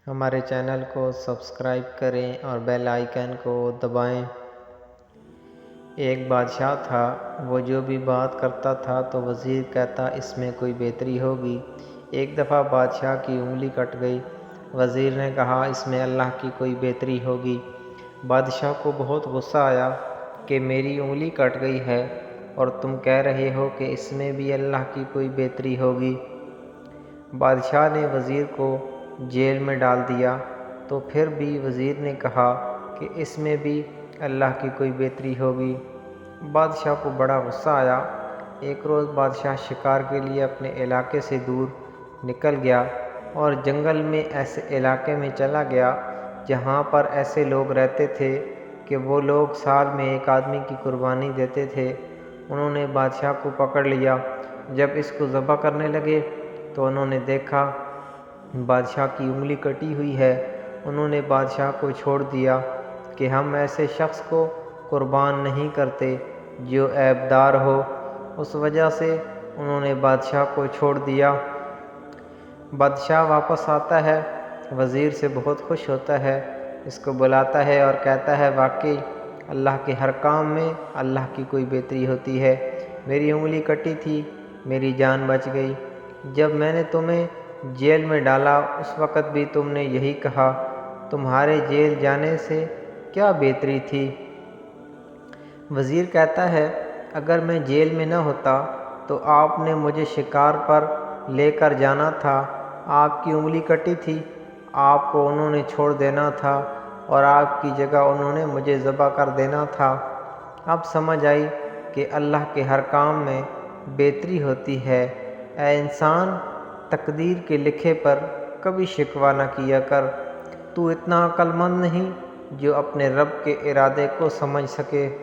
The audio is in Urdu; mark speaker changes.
Speaker 1: ہمارے چینل کو سبسکرائب کریں اور بیل آئیکن کو دبائیں۔ ایک بادشاہ تھا، وہ جو بھی بات کرتا تھا تو وزیر کہتا اس میں کوئی بہتری ہوگی۔ ایک دفعہ بادشاہ کی انگلی کٹ گئی۔ وزیر نے کہا اس میں اللہ کی کوئی بہتری ہوگی۔ بادشاہ کو بہت غصہ آیا کہ میری انگلی کٹ گئی ہے اور تم کہہ رہے ہو کہ اس میں بھی اللہ کی کوئی بہتری ہوگی۔ بادشاہ نے وزیر کو جیل میں ڈال دیا تو پھر بھی وزیر نے کہا کہ اس میں بھی اللہ کی کوئی بہتری ہوگی۔ بادشاہ کو بڑا غصہ آیا۔ ایک روز بادشاہ شکار کے لیے اپنے علاقے سے دور نکل گیا اور جنگل میں ایسے علاقے میں چلا گیا جہاں پر ایسے لوگ رہتے تھے کہ وہ لوگ سال میں ایک آدمی کی قربانی دیتے تھے۔ انہوں نے بادشاہ کو پکڑ لیا۔ جب اس کو ذبح کرنے لگے تو انہوں نے دیکھا بادشاہ کی انگلی کٹی ہوئی ہے۔ انہوں نے بادشاہ کو چھوڑ دیا کہ ہم ایسے شخص کو قربان نہیں کرتے جو عیب دار ہو۔ اس وجہ سے انہوں نے بادشاہ کو چھوڑ دیا۔ بادشاہ واپس آتا ہے، وزیر سے بہت خوش ہوتا ہے، اس کو بلاتا ہے اور کہتا ہے واقعی اللہ کے ہر کام میں اللہ کی کوئی بہتری ہوتی ہے۔ میری انگلی کٹی تھی، میری جان بچ گئی۔ جب میں نے تمہیں جیل میں ڈالا اس وقت بھی تم نے یہی کہا۔ تمہارے جیل جانے سے کیا بہتری تھی؟ وزیر کہتا ہے اگر میں جیل میں نہ ہوتا تو آپ نے مجھے شکار پر لے کر جانا تھا۔ آپ کی انگلی کٹی تھی، آپ کو انہوں نے چھوڑ دینا تھا اور آپ کی جگہ انہوں نے مجھے ذبح کر دینا تھا۔ اب سمجھ آئی کہ اللہ کے ہر کام میں بہتری ہوتی ہے۔ اے انسان، تقدیر کے لکھے پر کبھی شکوہ نہ کیا کر۔ تو اتنا عقل مند نہیں جو اپنے رب کے ارادے کو سمجھ سکے۔